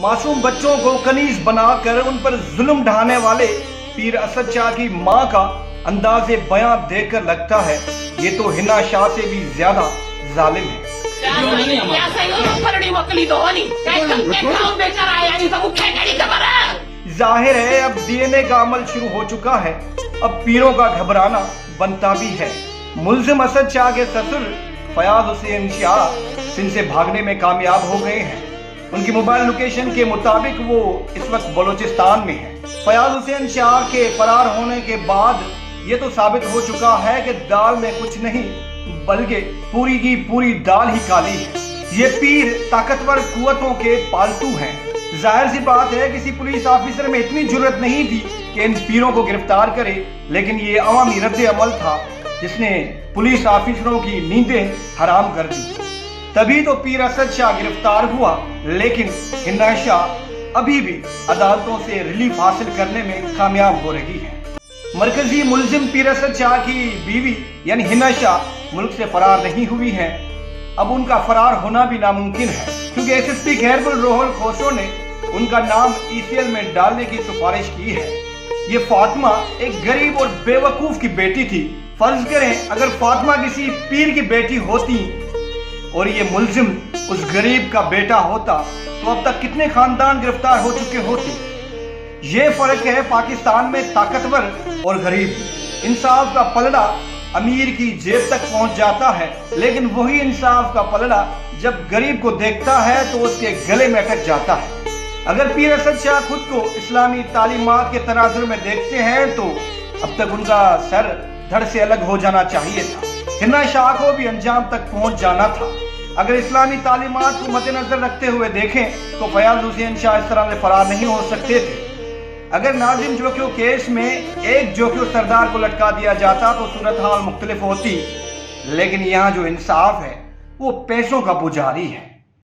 मासूम बच्चों को कनीज बनाकर उन पर जुल्म ढाने वाले पीर असद शाह की मां का अंदाज़े बयां देखकर लगता है ये तो हिना शाह से भी ज्यादा जालिम है। जाहिर है अब डीएनए का अमल शुरू हो चुका है, अब पीरों का घबराना बनता भी है। मुल्जिम असद शाह के ससुर फयाज हुसैन शाह सिंध से भागने में कामयाब हो गए हैं। उनकी मोबाइल लोकेशन के मुताबिक वो इस वक्त बलोचिस्तान में है। फयाज हुसैन शाह के फरार होने के बाद ये तो साबित हो चुका है कि दाल में कुछ नहीं बल्कि पूरी की पूरी दाल ही काली है। ये पीर ताकतवर कुव्वतों के पालतू हैं। जाहिर सी बात है किसी पुलिस ऑफिसर में इतनी जुर्रत नहीं थी कि इन पीरों को गिरफ्तार करे, लेकिन ये अवामी रद्द अमल था जिसने पुलिस ऑफिसरों की नींदें हराम कर दी। तभी तो पीर असद शाह गिरफ्तार हुआ, लेकिन हिना शाह अभी भी अदालतों से रिलीफ हासिल करने में कामयाब हो रही है। मरकजी मुल्जिम पीर असद शाह की बीवी यानी हिना शाह मुल्क से फरार नहीं हुई है। अब उनका फरार होना भी नामुमकिन है क्योंकि एसएसपी खैरपुर रोहल खोसो ने उनका नाम ईसीएल में डालने की सिफारिश की है। ये फातिमा एक गरीब और बेवकूफ की बेटी थी। फर्ज करें अगर फातिमा किसी पीर की बेटी होती और ये मुल्जिम उस गरीब का बेटा होता तो अब तक कितने खानदान गिरफ्तार हो चुके होते। ये फर्क है पाकिस्तान में ताकतवर और गरीब। इंसाफ का पलड़ा अमीर की जेब तक पहुंच जाता है, लेकिन वही इंसाफ का पलड़ा जब गरीब को देखता है तो उसके गले में अटक जाता है। अगर पीर असद शाह खुद को इस्लामी तालीमात के तनाजुर में देखते हैं तो अब तक उनका सर धड़ से अलग हो जाना चाहिए था। हिना शाह को भी अंजाम तक पहुंच जाना था। अगर इस्लामी तालीमात को मद्देनजर रखते हुए देखें तो फयाज हुसैन शाह इस तरह से फरार नहीं हो सकते थे। अगर नाजिम जोकियो केस में एक जोकियो सरदार को लटका दिया जाता तो सूरत हाल मुख्तलिफ होती, लेकिन यहाँ जो इंसाफ है वो पैसों का पुजारी है।